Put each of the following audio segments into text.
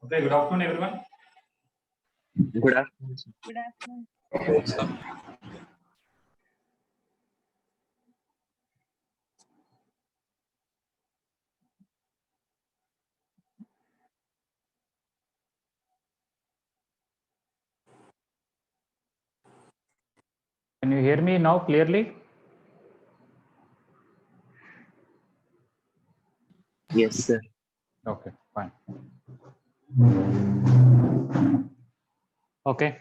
Okay, good afternoon, everyone. Good afternoon, sir. Good afternoon. Okay, sir. Can you hear me now clearly? Yes, sir. Okay, fine. Okay.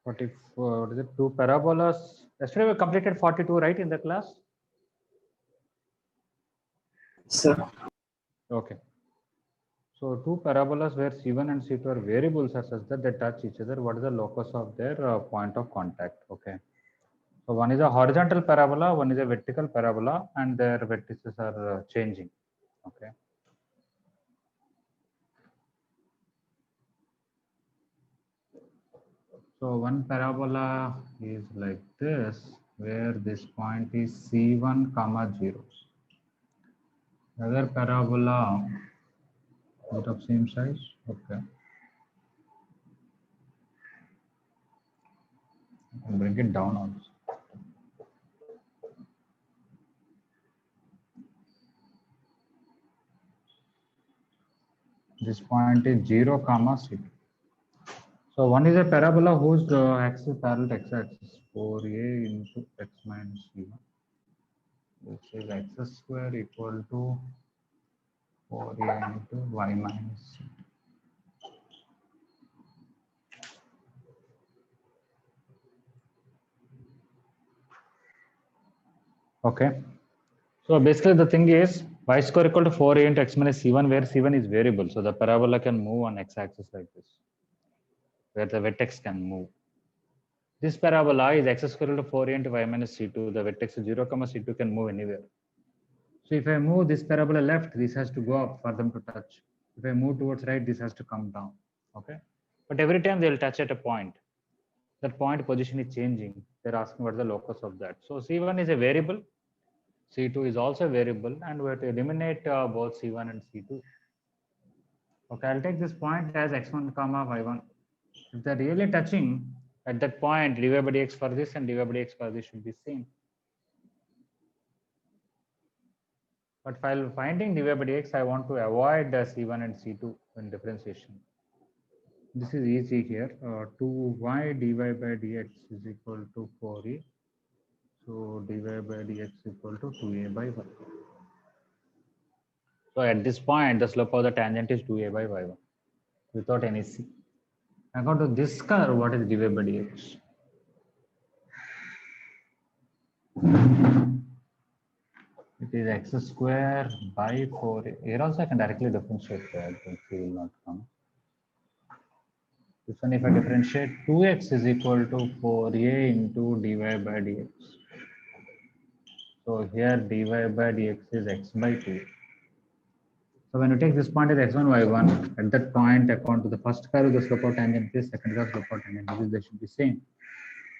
What if what is it? Two parabolas. Yesterday we completed 42, right, in the class? Sir. Okay. So two parabolas where C1 and C2 are variables are such that they touch each other. What is the locus of their point of contact? Okay. So one is a horizontal parabola, one is a vertical parabola, and their vertices are changing. Okay. So one parabola is like this, where this point is C1 comma 0. Another parabola out of same size. Okay. I'll bring it down also. This point is 0 comma C2. So one is a parabola whose axis parallel to x-axis 4a into x minus c1, which is x square equal to 4a into y minus c2. Okay. So basically the thing is y square equal to 4a into x minus c1, where c1 is variable. So the parabola can move on x-axis like this, where the vertex can move. This parabola is x square equal to 4a into y minus c2. The vertex 0 comma c2 can move anywhere. So if I move this parabola left, this has to go up for them to touch. If I move towards right, this has to come down. Okay. But every time they'll touch at a point. That point position is changing. They're asking what is the locus of that. So C1 is a variable. C2 is also a variable, and we have to eliminate both C1 and C2. Okay, I'll take this point as x1 comma y1. If they're really touching at that point, dy by dx for this and dy by dx for this should be same. But while finding dy by dx, I want to avoid C1 and C2 in differentiation. This is easy here. 2y dy by dx is equal to 4e. So dy by dx equal to 2a by y. So at this point, the slope of the tangent is 2a by y1 without any c. According to this curve, what is dy by dx? It is x square by 4a. Here also I can directly differentiate that. It will not come. This one, if I differentiate, 2x is equal to 4a into dy by dx. So here dy by dx is x by 2. So when you take this point as x1, y1, at that point, according to the first curve, the slope of tangent is second curve slope of tangent, they should be same.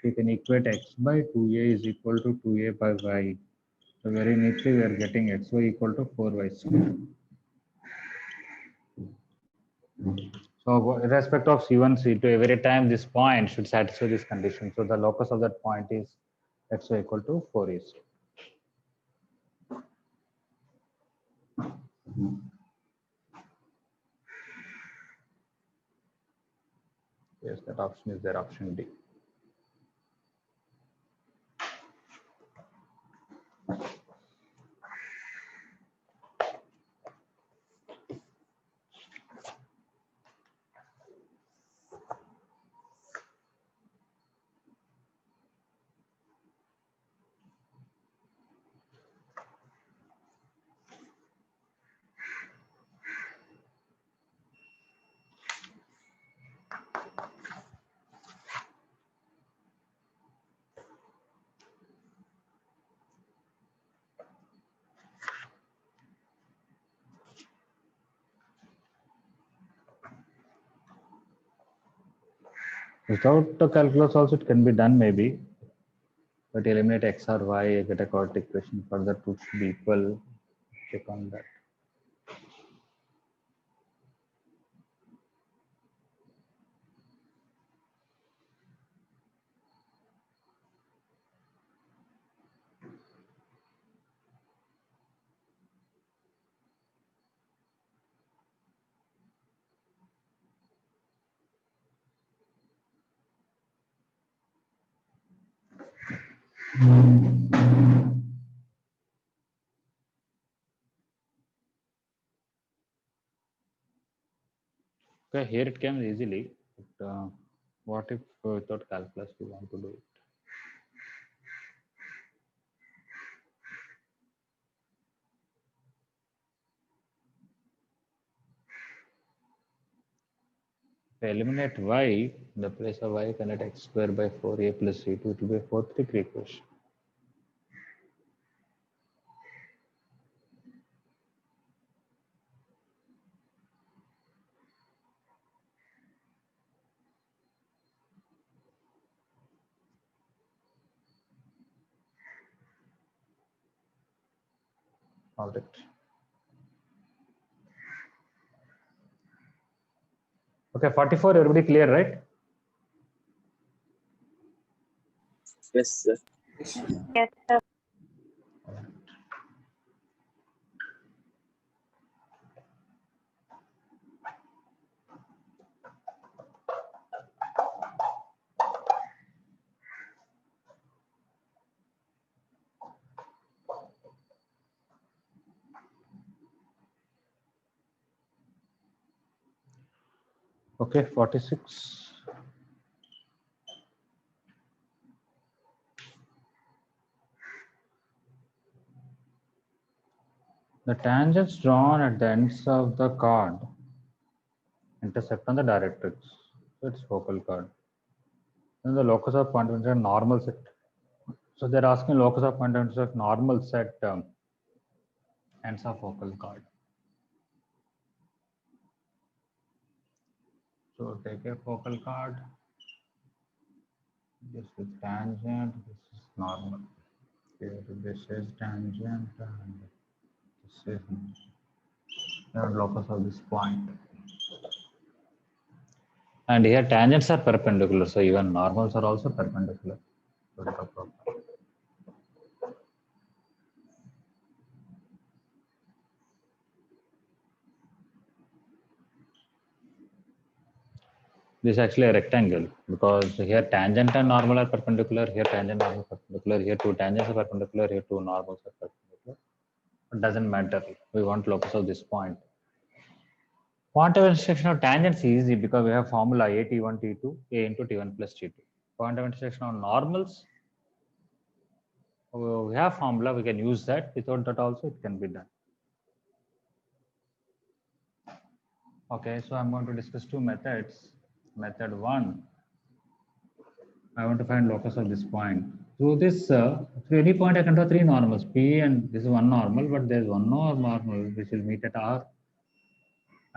So you can equate x by 2a is equal to 2a by y. So very neatly, we are getting xy equal to 4y square. So irrespective of C1, C2, every time this point should satisfy this condition. So the locus of that point is xy equal to 4a. Yes, that option is there, option D. Without the calculus also it can be done maybe, But eliminate x or y, get a correct equation. Further push people, check on that. Okay, here it came easily. But, what if without calculus we want to do it? If I eliminate y, in the place of y, can let x square by 4a plus c2, it will be a 4-3 equation. All right. Okay, 44, everybody clear, right? Yes, sir. Yes, sir. Okay, 46. The tangents drawn at the ends of the chord intersect on the directrix. So it's focal chord. Then the locus of point of interest normal set. So they're asking locus of point of interest normal set ends of focal chord. So take a focal chord. This is tangent. This is normal. Here this is tangent and this is the locus of this point. And here tangents are perpendicular, so even normals are also perpendicular. This is actually a rectangle because here tangent and normal are perpendicular, here tangent normal perpendicular, here two tangents are perpendicular, here two normals are perpendicular. It doesn't matter. We want locus of this point. Point of intersection of tangents is easy because we have formula a t1 t2 a into t1 plus t2. Point of intersection of normals, we have formula, we can use that. Without that also it can be done. Okay, so I'm going to discuss two methods. Method 1, I want to find locus of this point. Through this, through any point I can draw three normals, P, and this is one normal, but there's one more normal which will meet at R.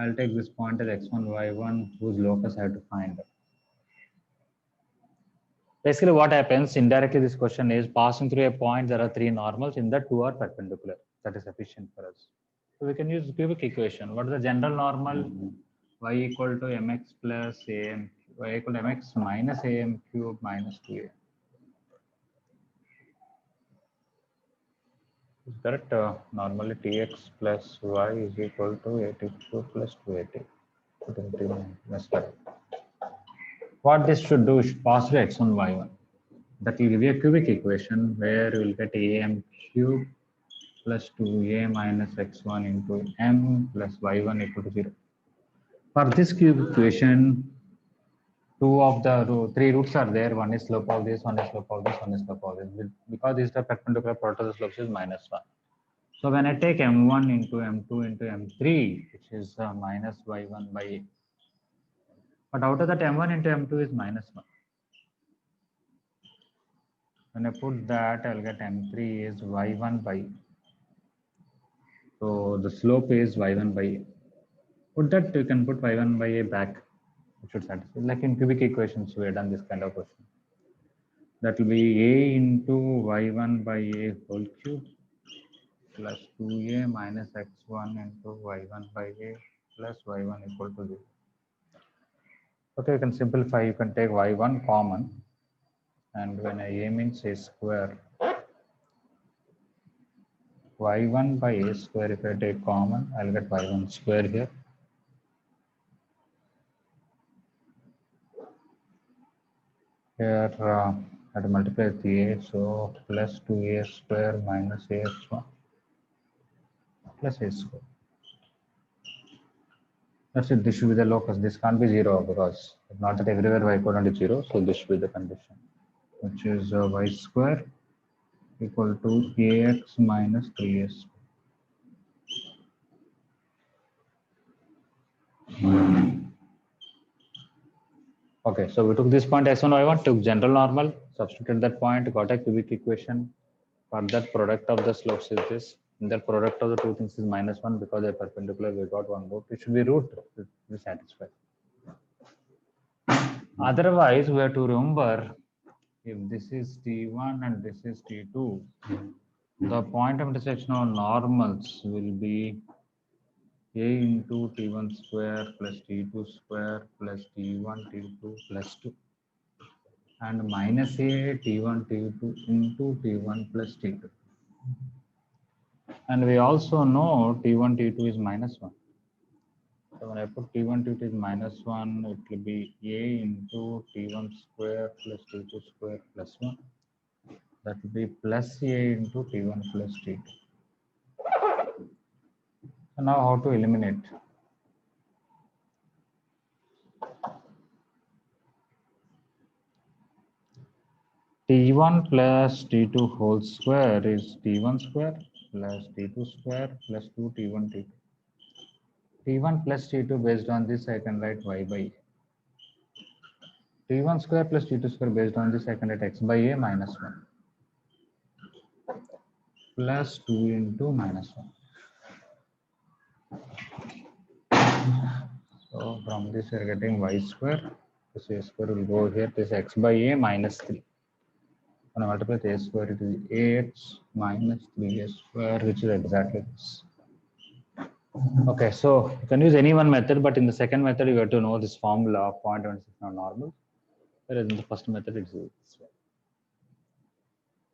I'll take this point as x1, y1, whose locus I have to find. Basically what happens indirectly, this question is passing through a point, there are three normals, in that two are perpendicular. That is sufficient for us. So we can use cubic equation. What is the general normal? Y equal to mx plus am, y equal to mx minus am cube minus 2a. Is correct? Normally tx plus y is equal to 82 plus 280. What this should do is pass through x1, y1. That will give you a cubic equation where you will get am cube plus 2a minus x1 into m plus y1 equal to 0. For this cube equation, two of the three roots are there. One is slope of this, one is slope of this, one is slope of this. Because this is the perpendicular product of the slopes is minus 1. So when I take m1 into m2 into m3, which is minus y1 by a. But out of that m1 into m2 is minus 1. When I put that, I'll get m3 is y1 by a. So the slope is y1 by a. Put that, you can put y1 by a back. It should satisfy. Like in cubic equations, we have done this kind of question. That will be a into y1 by a whole cube plus 2a minus x1 into y1 by a plus y1 equal to 0. Okay, you can simplify. You can take y1 common, and when a means a square, y1 by a square, if I take common, I'll get y1 square here. Here, I have to multiply with a, so plus 2a square minus ax1 plus a square. That's it. This should be the locus. This can't be 0 because not that everywhere y equal to 0. So this should be the condition, which is y square equal to ax minus 3s. Okay, so we took this point x1, y1, took general normal, substituted that point, got a cubic equation. For that, product of the slopes is this. And the product of the two things is -1 because they're perpendicular. We got one root. It should be root. It will be satisfied. Otherwise, we have to remember if this is T1 and this is T2, the point of intersection of normals will be a into T1 square plus T2 square plus T1 T2 plus 2 and minus a T1 T2 into T1 plus T2. And we also know T1 T2 is -1. So when I put T1 T2 is -1, it will be a into T1 square plus T2 square plus 1. That will be plus a into T1 plus T2. So now how to eliminate? T1 plus T2 whole square is T1 square plus T2 square plus 2 T1 T2. T1 plus T2 based on this I can write y by a. T1 square plus T2 square based on this I can write x by a minus 1 plus 2 into minus 1. So from this we are getting y square. This a square will go here. This x by a minus 3. When I multiply with a square, it is ax minus 3a square, which is exactly this. Okay, so you can use any one method, but in the second method, you have to know this formula of point intersection of normal. Whereas in the first method, it's this way.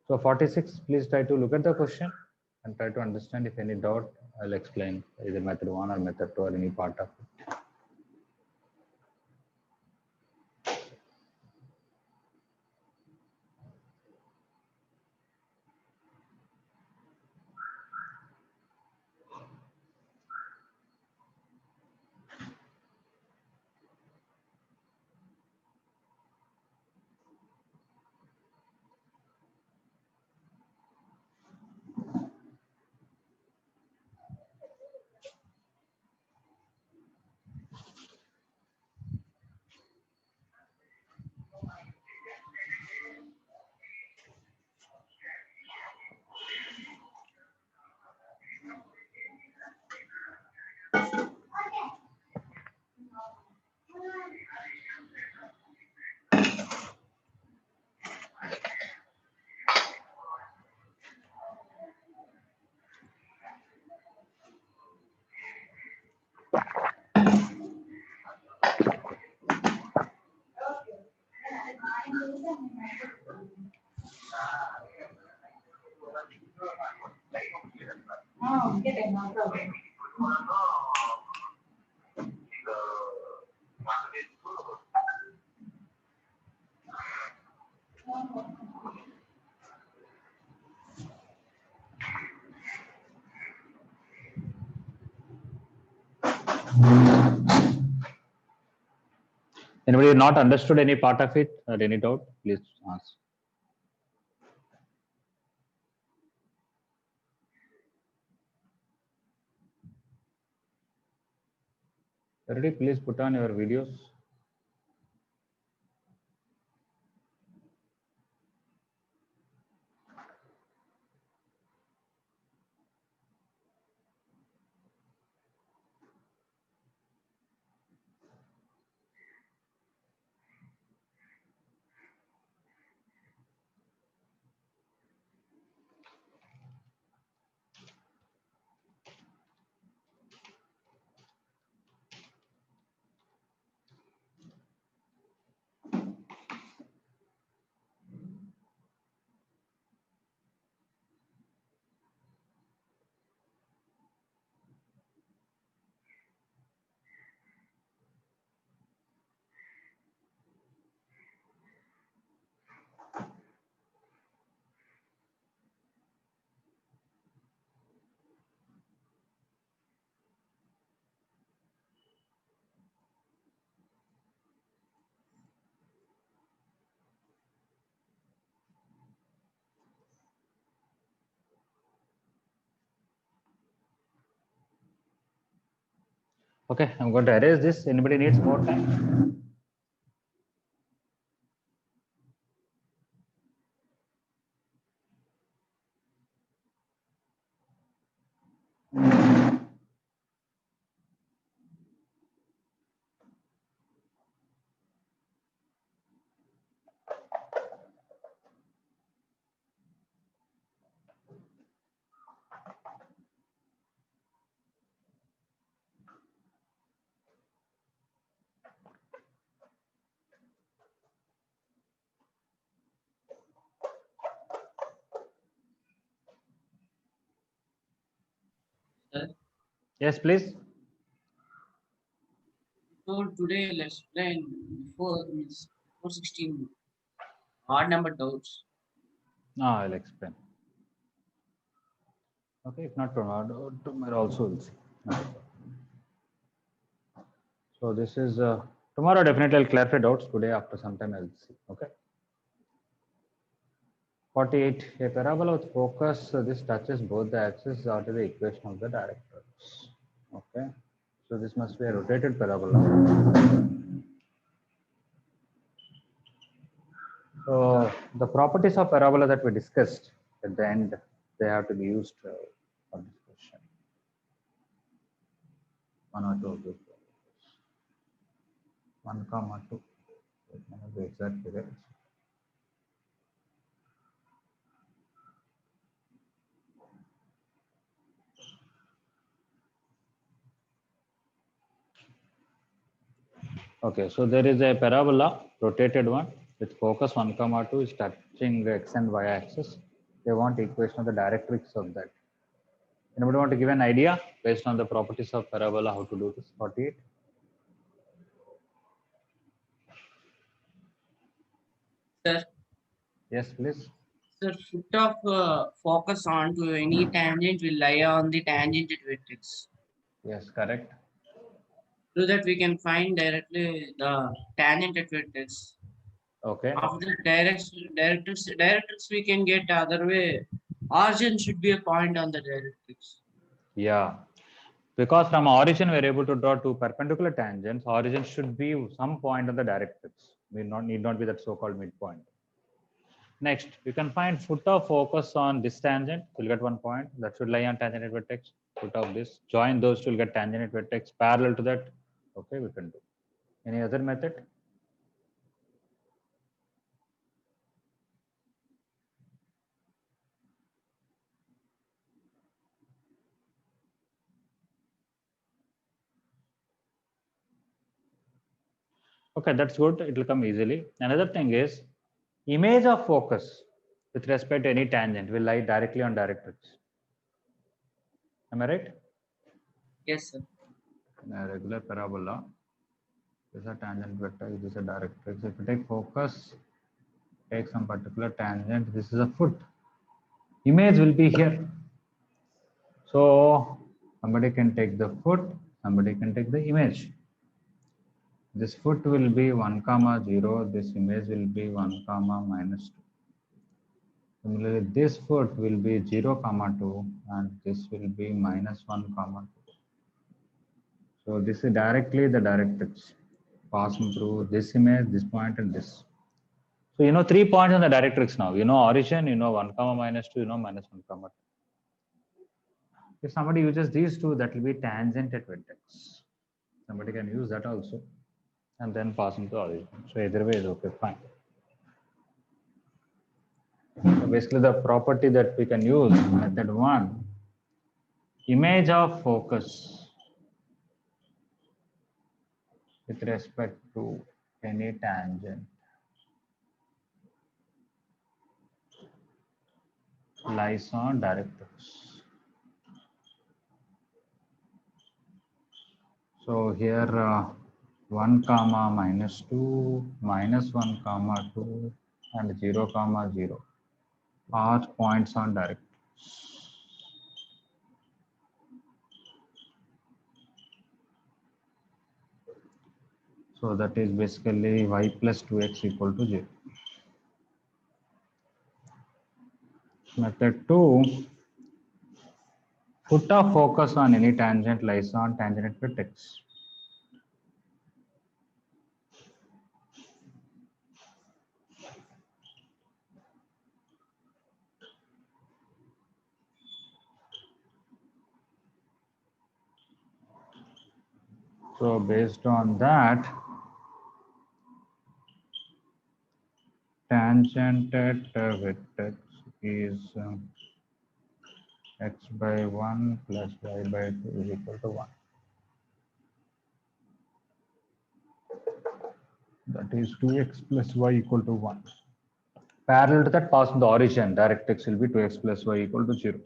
So 46, please try to look at the question and try to understand. If any doubt, I'll explain either method 1 or method 2 or any part of it. Anybody not understood any part of it or any doubt, please ask. Ready? Please put on your videos. Okay, I'm going to erase this. Anybody needs more time? Sir, Yes, please. so today let's explain before means 416 odd number doubts. No, I'll explain. Okay, if not tomorrow also we'll see. Okay. So this is tomorrow definitely I'll clarify doubts. Today after some time I'll see. Okay. 48. A parabola with focus. This touches both the axes or the equation of the directors. Okay. So this must be a rotated parabola. So the properties of parabola that we discussed at the end, they have to be used for this question. One or two of those. 1, 2. It may not be exactly right. Okay, so there is a parabola, rotated one, with focus 1, 2 is touching the x and y axis. They want equation of the directrix of that. Anybody want to give an idea based on the properties of parabola how to do this? 48. Sir, Yes, please. sir, foot of focus onto any tangent will lie on the tangent at vertex. Yes, correct. So that we can find directly the tangent at vertex. Okay. After directrix we can get other way. Origin should be a point on the directrix. Yeah. Because from origin we're able to draw two perpendicular tangents. Origin should be some point on the directrix. Need not be that so-called midpoint. Next, you can find foot of focus on this tangent. You'll get 1 point that should lie on tangent at vertex. Foot of this. Join those two, you'll get tangent at vertex. Parallel to that. Okay, we can do. Any other method? Okay, that's good. It will come easily. Another thing is image of focus with respect to any tangent will lie directly on directrix. Am I right? Yes, sir. In a regular parabola, this is a tangent vector, this is a directrix. If you take focus, take some particular tangent, this is a foot. Image will be here. So somebody can take the foot, somebody can take the image. This foot will be 1, 0. This image will be 1, -2. Similarly, this foot will be 0, 2, and this will be -1, 2. So this is directly the directrix passing through this image, this point, and this. So you know 3 points on the directrix now. You know origin, you know 1, -2, you know -1, 2. If somebody uses these two, that will be tangent at vertex. Somebody can use that also, and then passing to origin. So either way is okay, fine. So basically the property that we can use, method 1, image of focus with respect to any tangent lies on directrix. So here 1, -2, -1, 2, and 0, 0 are points on directrix. So that is basically y plus 2x equal to 0. Method 2, foot of focus on any tangent lies on tangent at vertex. So based on that, tangent at vertex is x by 1 plus y by 2 is equal to 1. That is 2x plus y equal to 1. Parallel to that, pass on the origin, direct x will be 2x plus y equal to 0.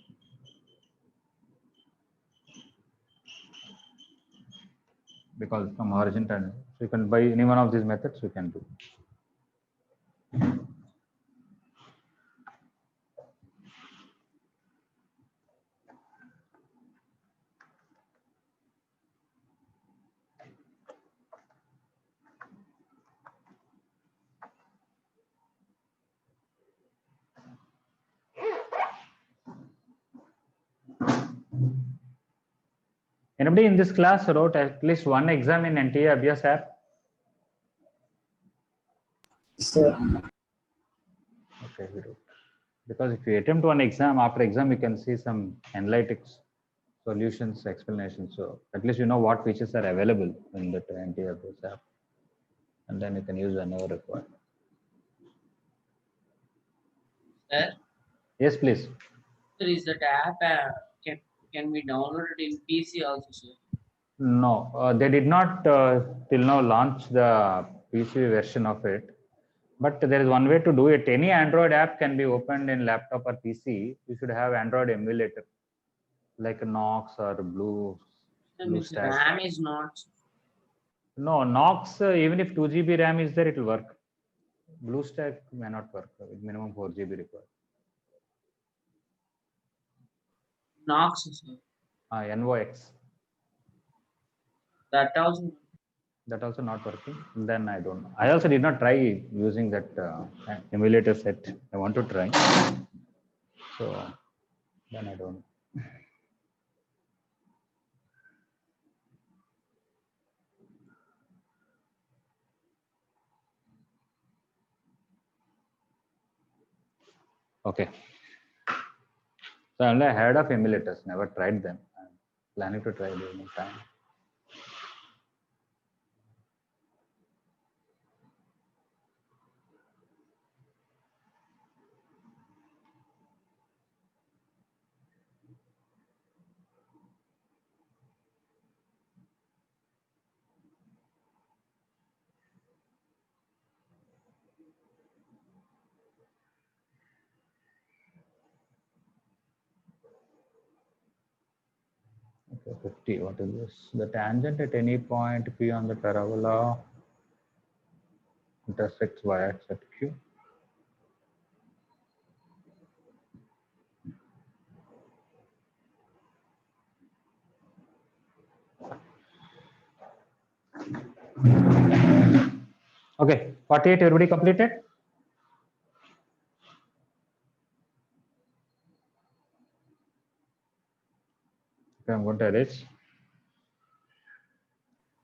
Because from origin to, so you can by any one of these methods you can do. Anybody in this class wrote at least one exam in NTA Abhyas app? Sir. Okay, we wrote. Because if you attempt one exam, after exam you can see some analytics, solutions, explanations. So at least you know what features are available in the NTA Abhyas app, and then you can use whenever required. Sir, Yes, please. sir, is that app can be downloaded in PC also, sir? No, they did not till now launch the PC version of it. But there is one way to do it. Any Android app can be opened in laptop or PC. You should have Android emulator like Knox or Sir, means BlueStack. RAM is not. No, Knox, even if 2 GB RAM is there, it will work. BlueStack may not work with minimum 4 GB required. Knox, sir. NOx. That also. That also not working. Then I don't know. I also did not try using that emulator set. I want to try. So then I don't know. Okay. So I only heard of emulators, never tried them. I'm planning to try them in time. Okay, 50. What is this? The tangent at any point P on the parabola intersects y-axis at Q. Okay, 48. Everybody completed? Okay, I'm going to erase.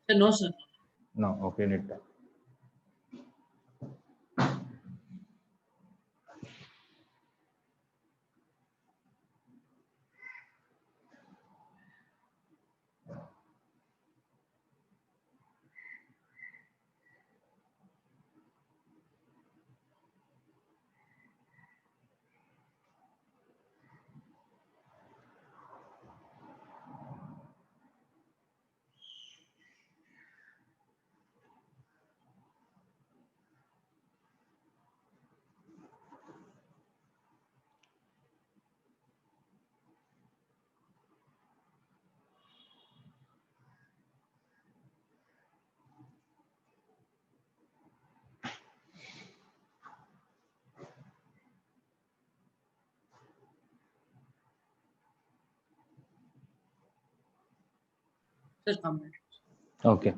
Sir, no, sir. No, okay, need that. Sir, complete. Okay.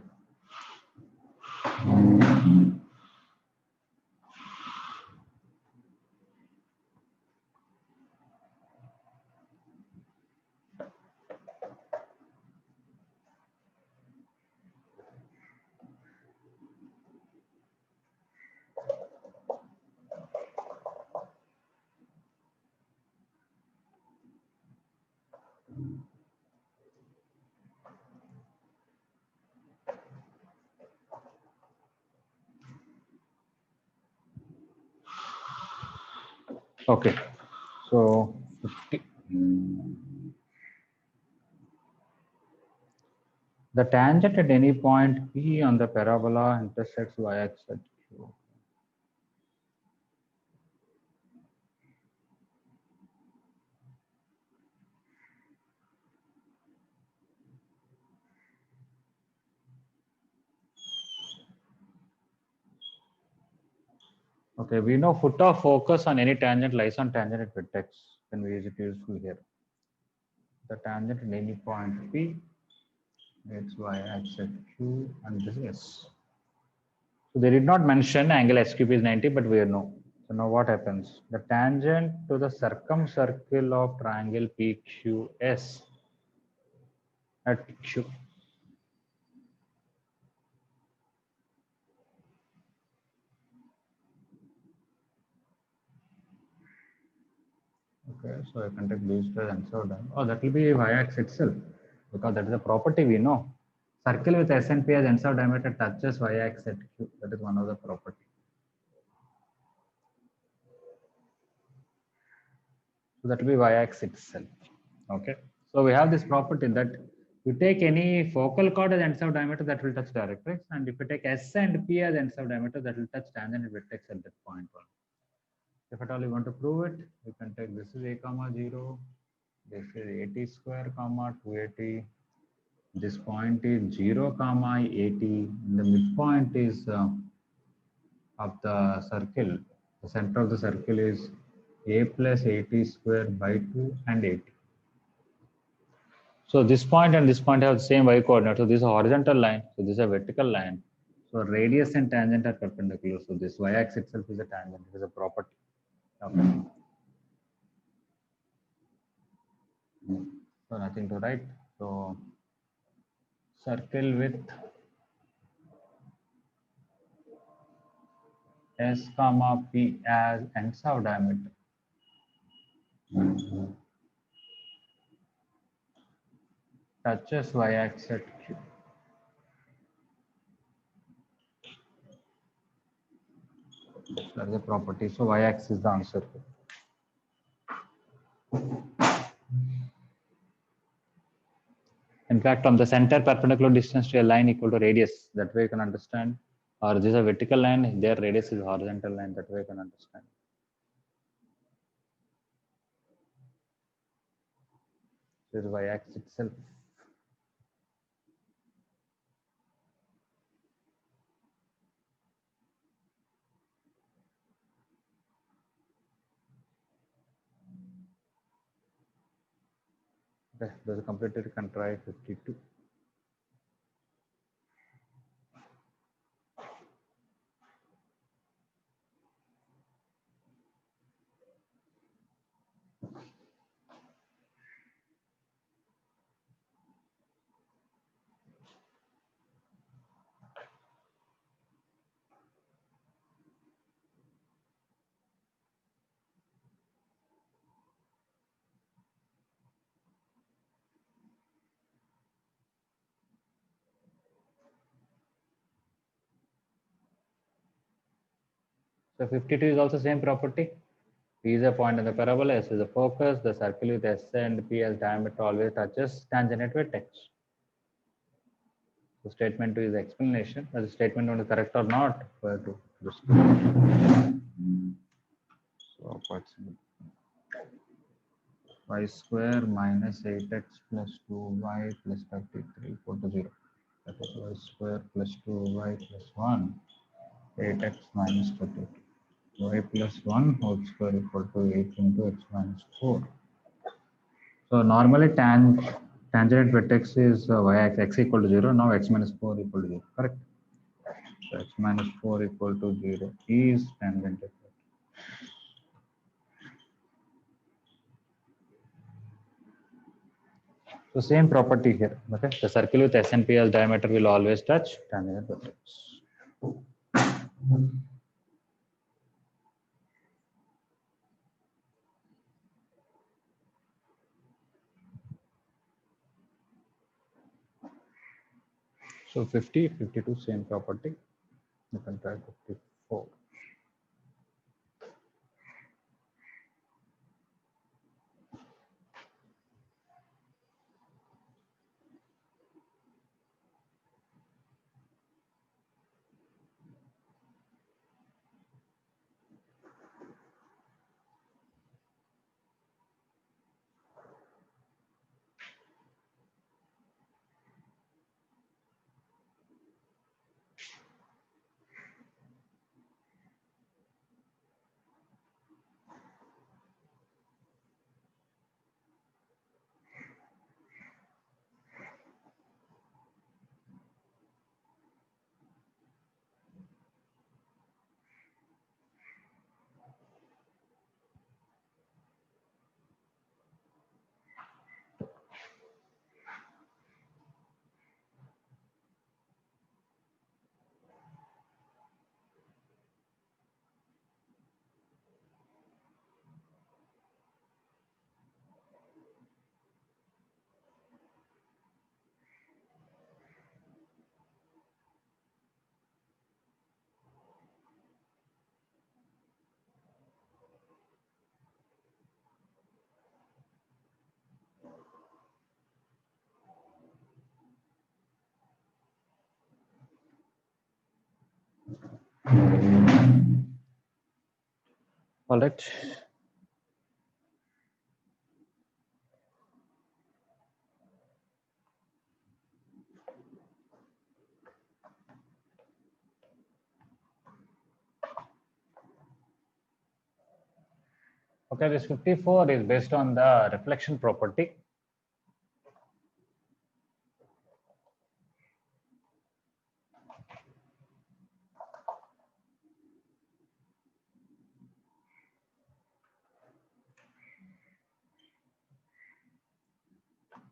Okay. So 50. The tangent at any point P on the parabola intersects y-axis at Q. Okay, we know foot of focus on any tangent lies on tangent at vertex. Can we use it useful here? The tangent at any point P, it's y-axis at Q, and this is. So they did not mention angle SQP is 90, but we know. So now what happens? The tangent to the circumcircle of triangle PQS at Q. Okay, so I can take these two and so down. Oh, that will be y-axis itself, because that is a property we know. Circle with S and P as ends of diameter touches y-axis at Q. That is one of the property. So that will be y-axis itself. Okay. So we have this property that you take any focal chord as ends of diameter that will touch directrix, and if you take S and P as ends of diameter that will touch tangent and vertex at that point. If at all you want to prove it, you can take this is a comma 0, this is 80 square comma 280. This point is 0 comma 80. The midpoint is of the circle. The center of the circle is a plus 80 square by 2 and 80. So this point and this point have the same y coordinate. So this is a horizontal line. So this is a vertical line. So radius and tangent are perpendicular. So this y-axis itself is a tangent. It is a property. Okay. So nothing to write. So circle with S comma P as ends of diameter. Touches y-axis at Q. That is the property. So y-axis is the answer. In fact, on the center perpendicular distance to a line equal to radius, that way you can understand. Or this is a vertical line, their radius is horizontal line, that way you can understand. This is y-axis itself. Okay, there's a completed, you can try 52. So 52 is also same property. P is a point in the parabola, S is the focus, the circle with S and P as diameter always touches tangent at vertex. So statement 2 is the explanation. Whether statement 1 is correct or not, where to discuss. So what's y square minus 8x plus 2y plus 33 equal to 0. That is y square plus 2y plus 1, 8x minus 32. Y plus 1 whole square equal to 8 into x minus 4. So normally tangent vertex is y x equal to 0. Now x minus 4 equal to 0. Correct? So x minus 4 equal to 0 is tangent vertex. So same property here. Okay, the circle with S and P as diameter will always touch tangent vertex. So 50, 52, same property. You can try 54. All right. Okay, this 54 is based on the reflection property.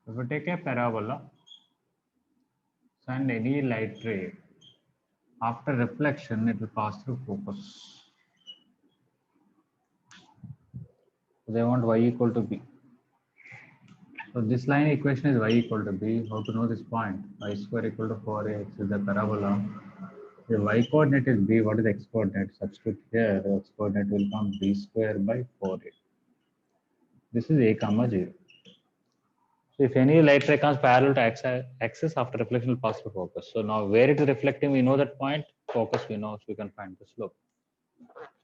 If we take a parabola, send any light ray, after reflection, it will pass through focus. They want y equal to b. So this line equation is y equal to b. How to know this point? Y square equal to 4ax is the parabola. The y coordinate is b. What is the x coordinate? Substitute here. The x coordinate will come b square by 4a. This is a comma 0. So if any light ray comes parallel to axis after reflection will pass through focus. So now where it is reflecting, we know that point. Focus we know, so we can find the slope.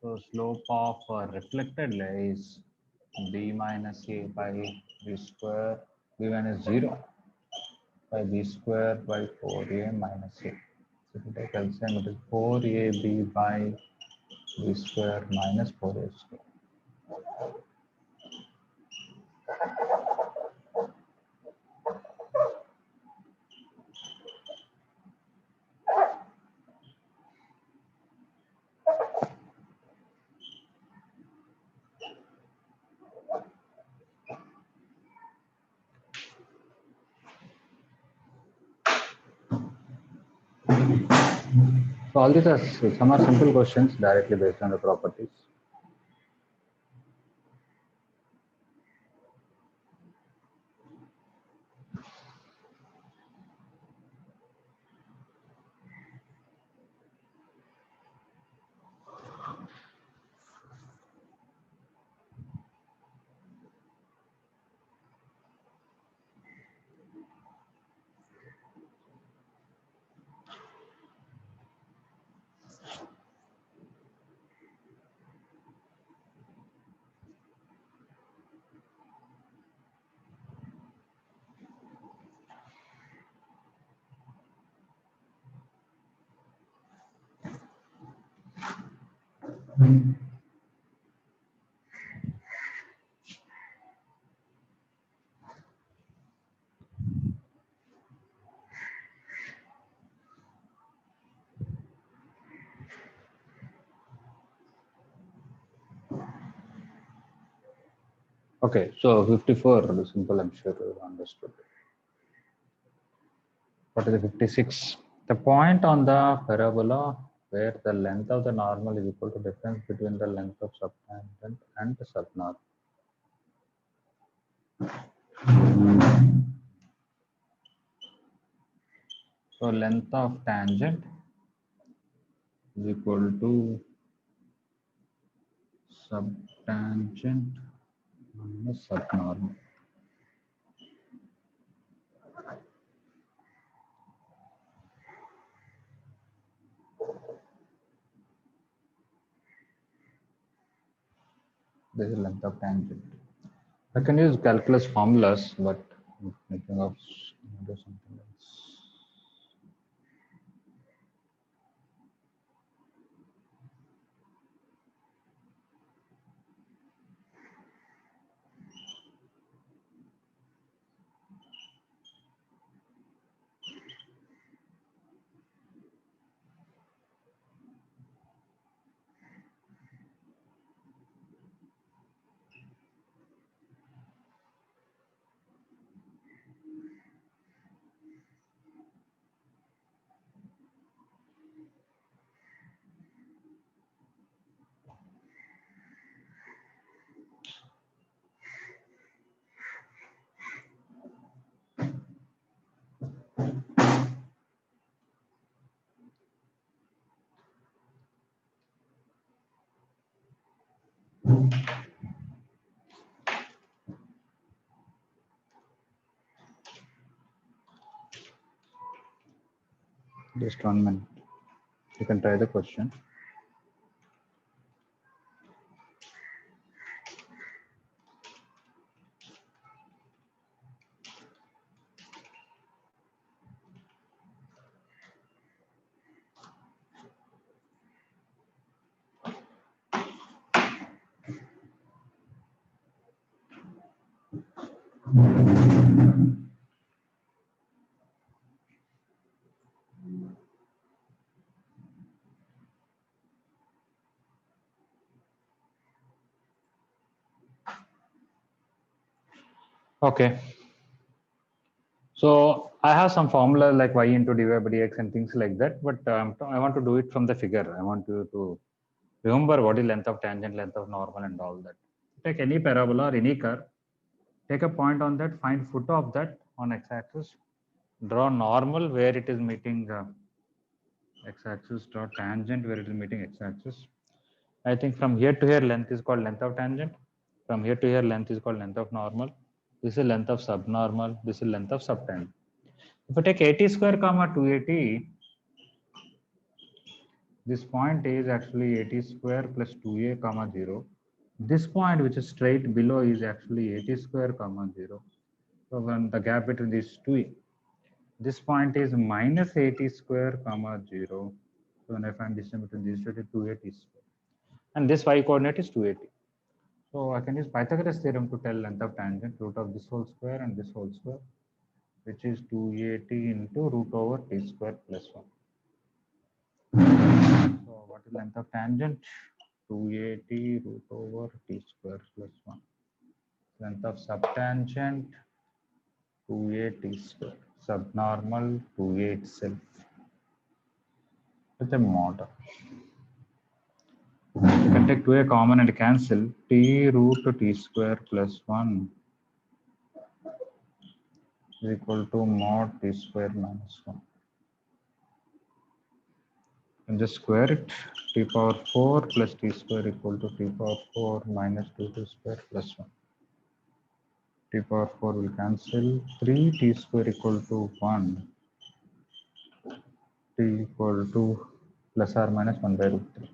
So slope of reflected ray is b minus a by b square. B minus 0 by b square by 4a minus a. So if you take LCM, it is 4ab by b square minus 4a square. So all these are some are simple questions directly based on the properties. Okay, so 54, the simple, I'm sure you understood. What is the 56? The point on the parabola where the length of the normal is equal to difference between the length of subtangent and the subnormal. So length of tangent is equal to subtangent minus subnormal. This is length of tangent. I can use calculus formulas, but I'm thinking of do something else. Just 1 minute. You can try the question. Okay. So I have some formula like y into dy by dx and things like that, but I want to do it from the figure. I want you to remember what is length of tangent, length of normal, and all that. Take any parabola or any curve, take a point on that, find foot of that on x-axis, draw normal where it is meeting x-axis, draw tangent where it is meeting x-axis. I think from here to here length is called length of tangent. From here to here length is called length of normal. This is length of subnormal. This is length of subtangent. If I take 80 square comma 280, this point is actually 80 square plus 2a comma 0. This point which is straight below is actually 80 square comma 0. So when the gap between these two, this point is minus 80 square comma 0. So when I find distance between these two, it is 280 square. And this y coordinate is 280. So I can use Pythagoras theorem to tell length of tangent, root of this whole square and this whole square, which is 280 into root over t square plus 1. So what is length of tangent? 280 root over t square plus 1. Length of subtangent 2a t square. Subnormal 2a itself. With a model. You can take 2a common and cancel. T root t square plus 1 is equal to mod t square minus 1. And just square it. T power 4 plus t square equal to t power 4 minus 2t square plus 1. T power 4 will cancel. 3t square equal to 1. T equal to plus or minus 1 by root 3.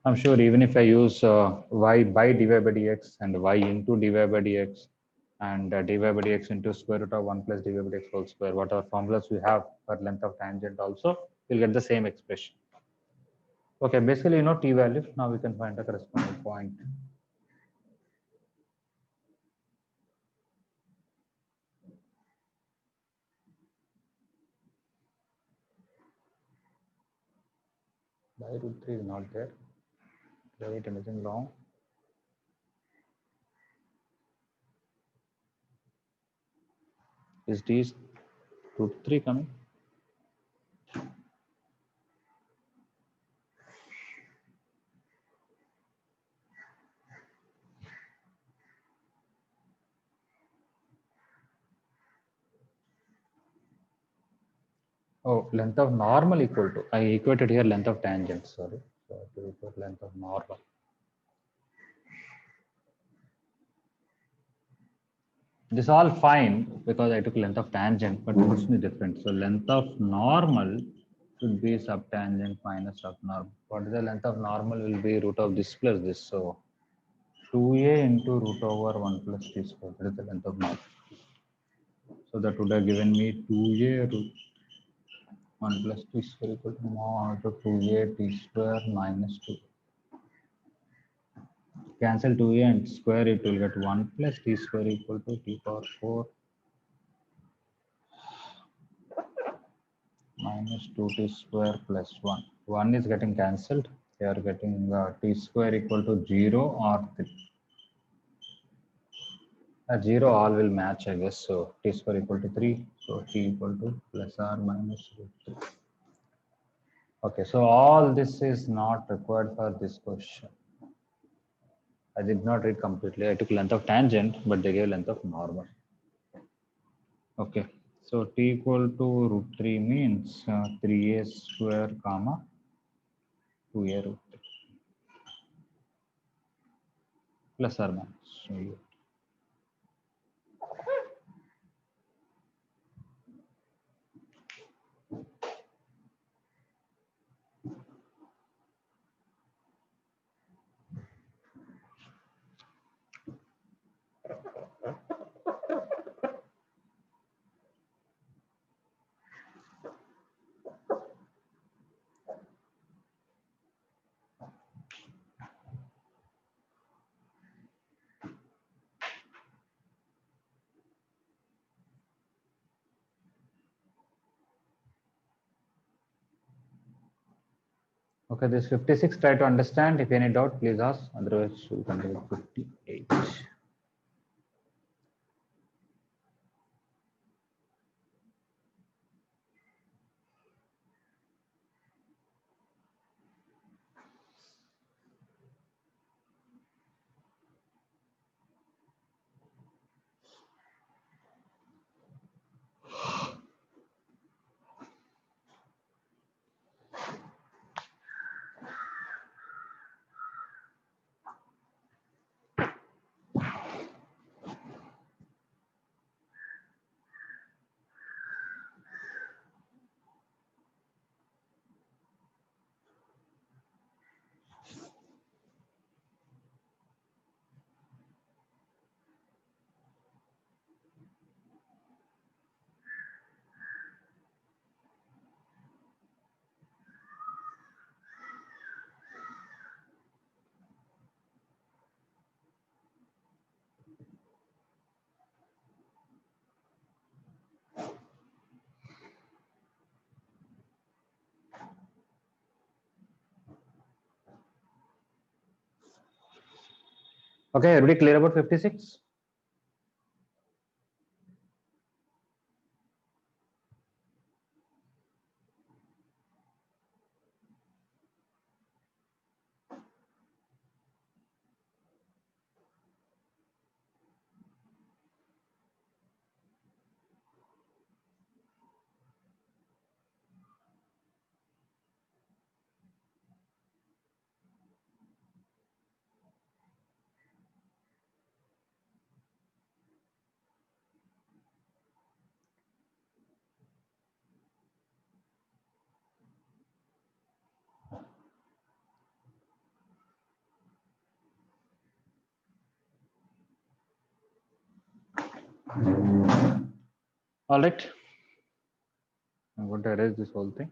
I'm sure even if I use y by dy by dx and y into dy by dx and dy by dx into square root of 1 plus dy by dx whole square, whatever formulas we have for length of tangent also, we'll get the same expression. Okay, basically you know t value. Now we can find the corresponding point. By root 3 is not there. Write anything wrong. Is these root 3 coming? Oh, length of normal equal to, I equated here length of tangent, sorry. So I have to equate length of normal. This is all fine because I took length of tangent, but it must be different. So length of normal should be subtangent minus subnormal. What is the length of normal will be root of this plus this. So 2a into root over 1 plus t square. That is the length of normal. So that would have given me 2a root 1 plus t square equal to mod 2a t square minus 2. Cancel 2a and square it will get 1 plus t square equal to t power 4 minus 2t square plus 1. 1 is getting cancelled. We are getting t square equal to 0 or 3. 0 all will match, I guess. So t square equal to 3. So t equal to plus or minus root 3. Okay, so all this is not required for this question. I did not read completely. I took length of tangent, but they gave length of normal. Okay, so t equal to root 3 means 3a square comma 2a root 3 plus or minus. Okay, this 56, try to understand. If any doubt, please ask. Otherwise, we'll continue with 58. Okay, everybody clear about 56? All right. I'm going to erase this whole thing.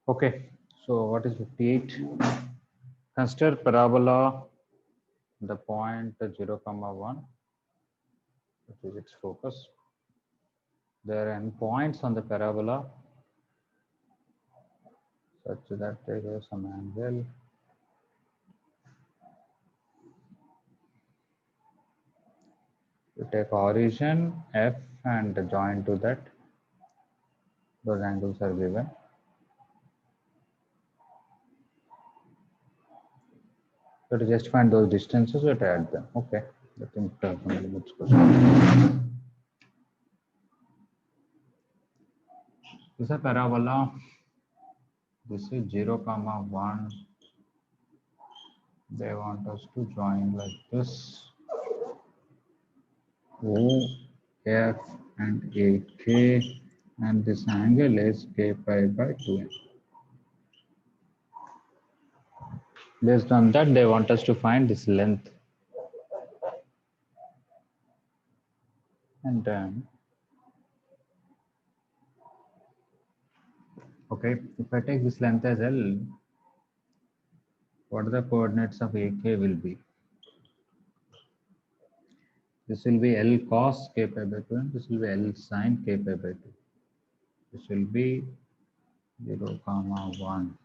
Okay, so what is 58? Consider parabola, the point 0, comma 1, which is its focus. There are endpoints on the parabola such that they have some angle. You take origin F and join to that. Those angles are given. So to just find those distances, we add them. Okay. I think limits question. This is a parabola. This is 0, comma 1. They want us to join like this. O, F, and AK, and this angle is K pi by 2n. Based on that, they want us to find this length. And okay, if I take this length as L, what are the coordinates of AK will be? This will be L cos K pi by 2, and this will be L sin K pi by 2. This will be 0, comma 1.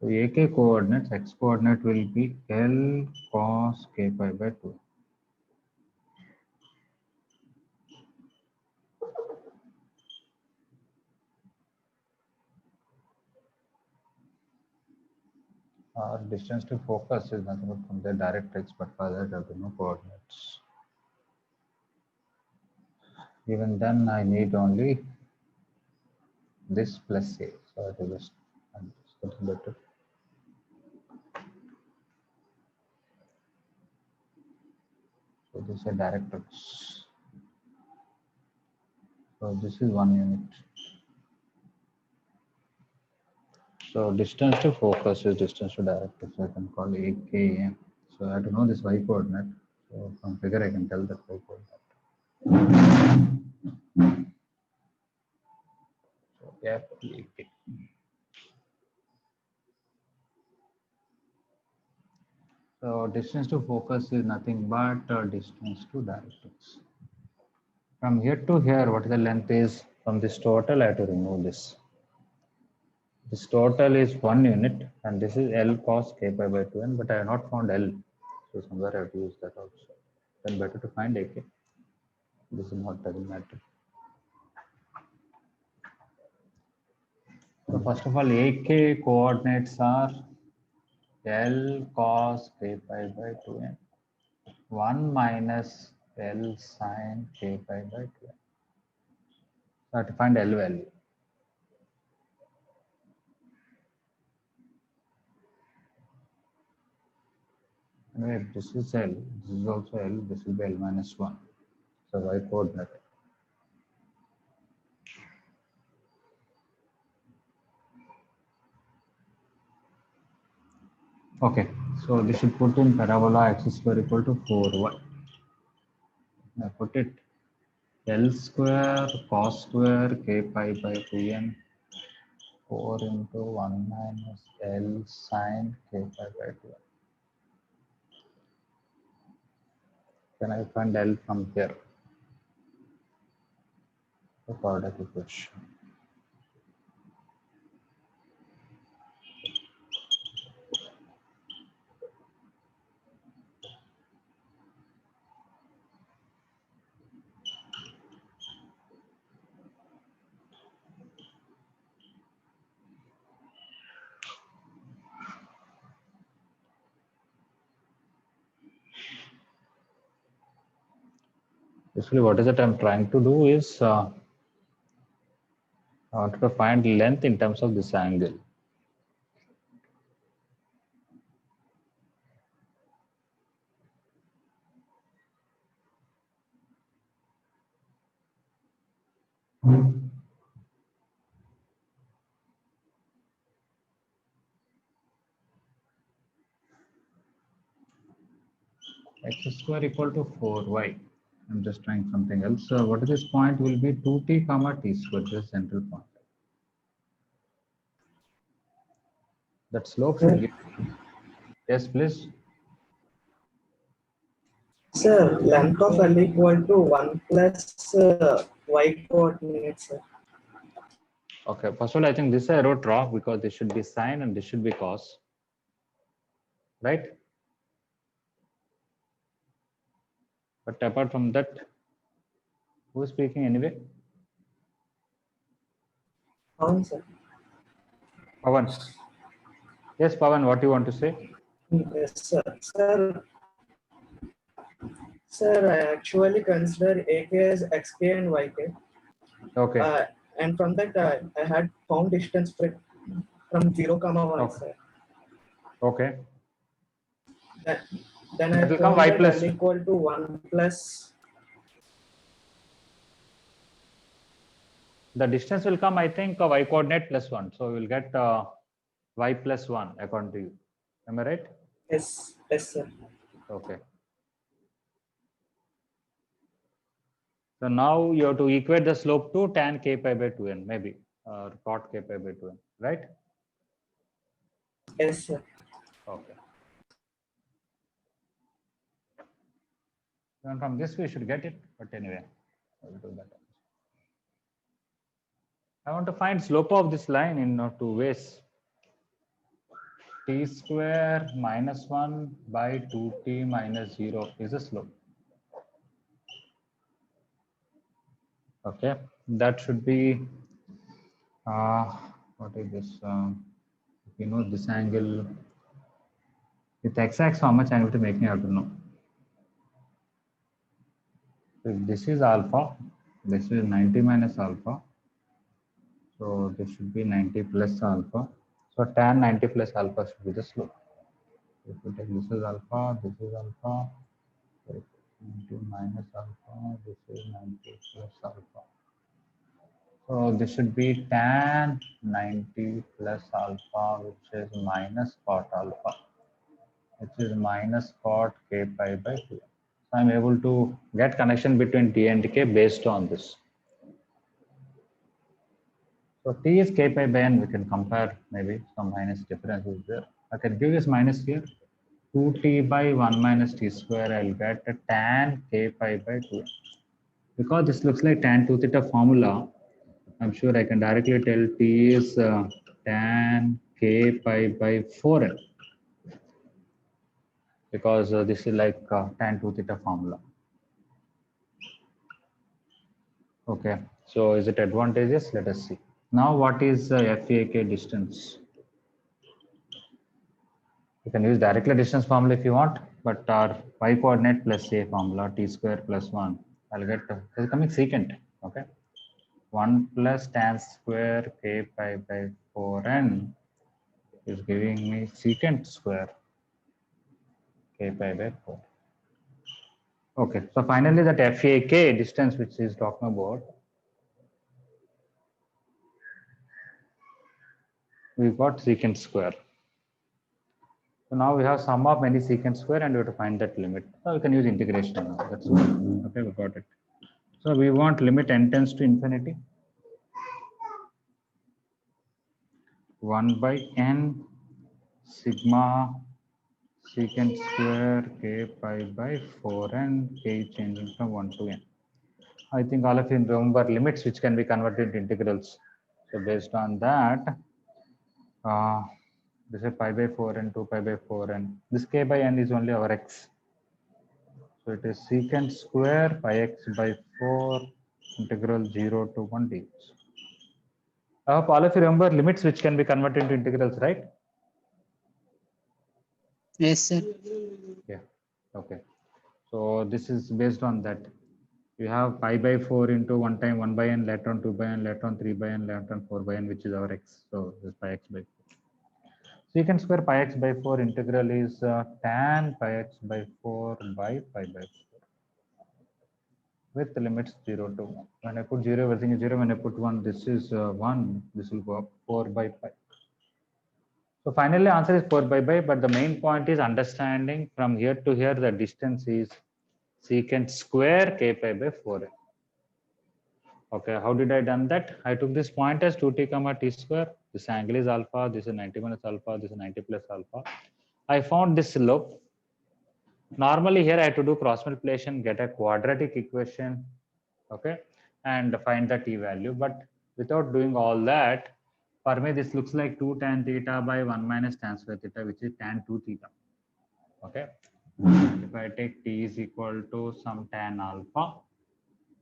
So AK coordinates, X coordinate will be L cos K pi by 2. Distance to focus is nothing but from the directrix, but for that I have no coordinates. Even then, I need only this plus a. So I will just something better. So this is a directrix. So this is 1 unit. So distance to focus is distance to directrix. So I can call AK. So I have to know this y coordinate. So from figure I can tell that y coordinate. So AK. So distance to focus is nothing but distance to directrix. From here to here, what the length is from this total, I have to remove this. This total is 1 unit, and this is L cos k pi by 2n, but I have not found L. So somewhere I have to use that also. Then better to find AK. This is not, doesn't matter. So first of all, AK coordinates are L cos k pi by 2n, 1 minus L sin k pi by 2n. So I have to find L value. Anyway, this is L, this is also L, this will be L minus 1. So y coordinate. Okay, so this should put in parabola x square equal to 4y. I put it L square cos square k pi by 2n 4 into 1 minus L sin k pi by 2n. Can I find L from here? The quadratic equation. Basically, what is it I'm trying to do is I wanted to find length in terms of this angle. X square equal to 4y. I'm just trying something else. So what is this point will be 2t comma t square, this is central point. That slope should give. Yes, please. Sir, length of L equal to 1 plus y coordinate, sir. Okay, first of all, I think this I wrote wrong because this should be sine and this should be cos. Right? But apart from that, who is speaking anyway? Sir. Pavan. Yes, Pavan, what do you want to say? Yes, sir. Sir, I actually consider AK as XK and YK. Okay. And from that, I had found distance from 0, 1, Okay. sir. Okay. Then I It will found come y that plus. L equal to 1 plus. The distance will come, I think, y coordinate plus 1. So we'll get y plus 1 according to you. Am I right? Yes, sir. Okay. So now you have to equate the slope to tan k pi by 2n, maybe, or cot k pi by 2n, right? Yes, sir. Okay. And from this we should get it, but anyway, I will do that. I want to find slope of this line in two ways. T square minus 1 by 2t minus 0 is a slope. Okay, that should be, what is this? If you know this angle, With x-axis, how much angle to make, you have to know. So if this is alpha, this is 90 minus alpha. So this should be 90 plus alpha. So tan 90 plus alpha should be the slope. If you take this is alpha, this is alpha, 90 minus alpha, this is 90 plus alpha. So this should be tan 90 plus alpha, which is minus cot alpha, which is minus cot k pi by 2. So I'm able to get connection between t and k based on this. So t is k pi by n, we can compare maybe some minus difference is there. I can give this minus here. 2t by 1 minus t square, I'll get a tan k pi by 2. Because this looks like tan 2 theta formula, I'm sure I can directly tell t is tan k pi by 4n. Because this is like tan 2 theta formula. Okay, so is it advantageous? Let us see. Now what is FAK distance? You can use directly distance formula if you want, but our y coordinate plus a formula t square plus 1, I'll get this is coming secant. Okay, 1 plus tan square k pi by 4n is giving me secant square k pi by 4. Okay, so finally that FAK distance which is talking about, we've got secant square. So now we have sum of many secant square and we have to find that limit. So we can use integration now. That's good. Okay, we got it. So we want limit n tends to infinity. 1 by n sigma secant square k pi by 4n, k changing from 1 to n. I think all of you remember limits which can be converted into integrals. So based on that, this is pi by 4n, 2 pi by 4n. This k by n is only our x. So it is secant square pi x by 4 integral 0 to 1 dx. I hope all of you remember limits which can be converted into integrals, right? Yes, sir. Yeah. Okay. So this is based on that. You have pi by 4 into 1 time 1 by n, later on 2 by n, later on 3 by n, later on 4 by n, which is our x. So this is pi x by 4. Secant square pi x by 4 integral is tan pi x by 4 by pi by 4 with the limits 0 to 1. When I put 0, everything is 0. When I put 1, this is 1. This will go up 4 by pi. So finally, answer is 4 by pi. But the main point is understanding from here to here, the distance is secant square k pi by 4n. Okay, how did I done that? I took this point as 2t comma t square. This angle is alpha. This is 90 minus alpha. This is 90 plus alpha. I found this slope. Normally here I have to do cross multiplication, get a quadratic equation, okay, and find the t value. But without doing all that, for me this looks like 2 tan theta by 1 minus tan square theta, which is tan 2 theta. Okay, if I take t is equal to some tan alpha,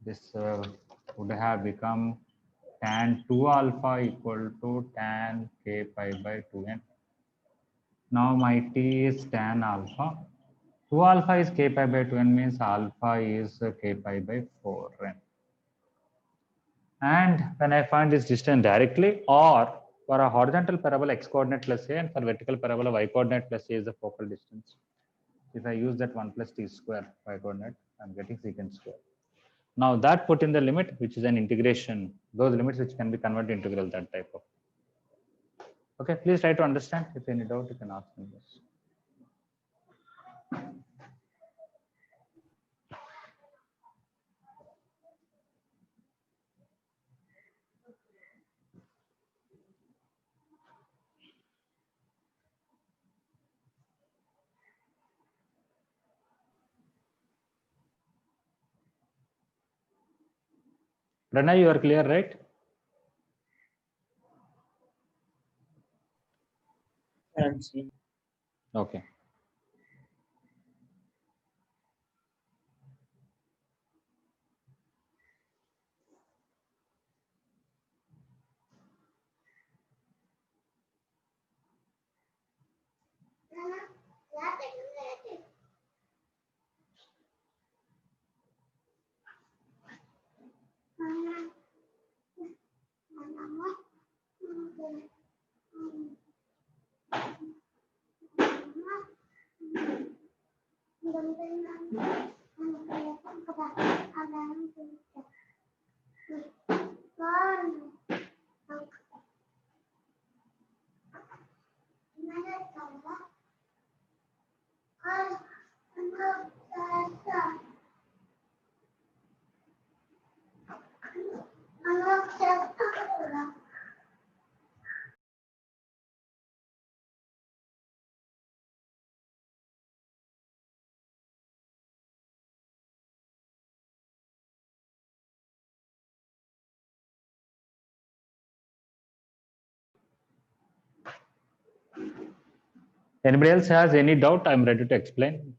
this would have become tan 2 alpha equal to tan k pi by 2n. Now my t is tan alpha. 2 alpha is k pi by 2n, means alpha is k pi by 4n. And when I find this distance directly, or for a horizontal parabola x coordinate plus a and for vertical parabola y coordinate plus a is the focal distance. If I use that 1 plus t square y coordinate, I'm getting secant square. Now that put in the limit, which is an integration, those limits which can be converted into integral, that type of. Okay, please try to understand. If any doubt, you can ask me this. Rana, you are clear, right? Okay. Anybody else has any doubt? I'm ready to explain.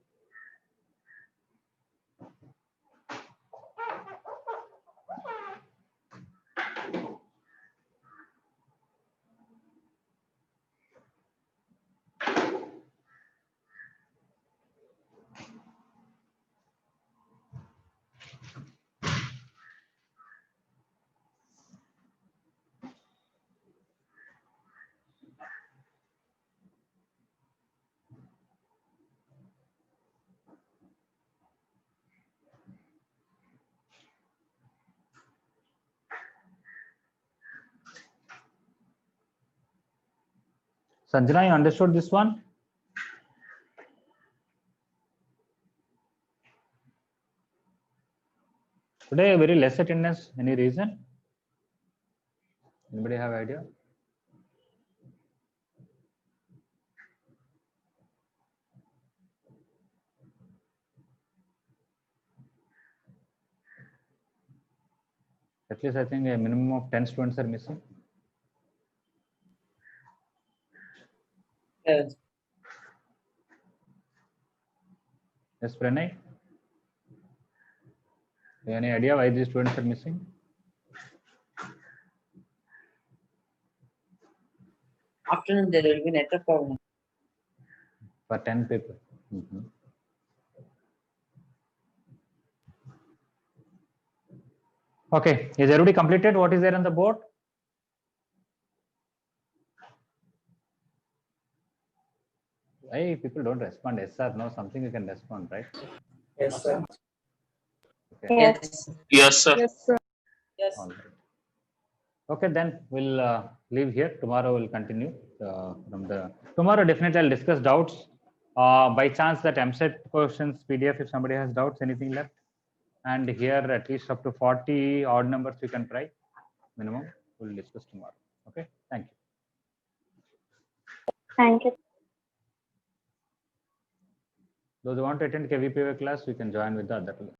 Sanjana, you understood this one? Today, very less attendance. Any reason? Anybody have idea? At least I think a minimum of 10 students are missing. Yes. Yes, Pranay? Any idea why these students are missing? Afternoon there will be network problem. For 10 people. Okay, is everybody completed? What is there on the board? Why people don't respond? Yes or no? Something you can respond, right? Yes, sir. Okay. Yes. Yes, sir. Yes, sir. Yes. All right. Okay, then we'll leave here. Tomorrow we'll continue from the. Tomorrow definitely I'll discuss doubts. By chance that MSET questions PDF, if somebody has doubts, anything left, and here at least up to 40 odd numbers you can try minimum. We'll discuss tomorrow. Okay, thank you. Thank you. Those who want to attend KVPA class, you can join with the other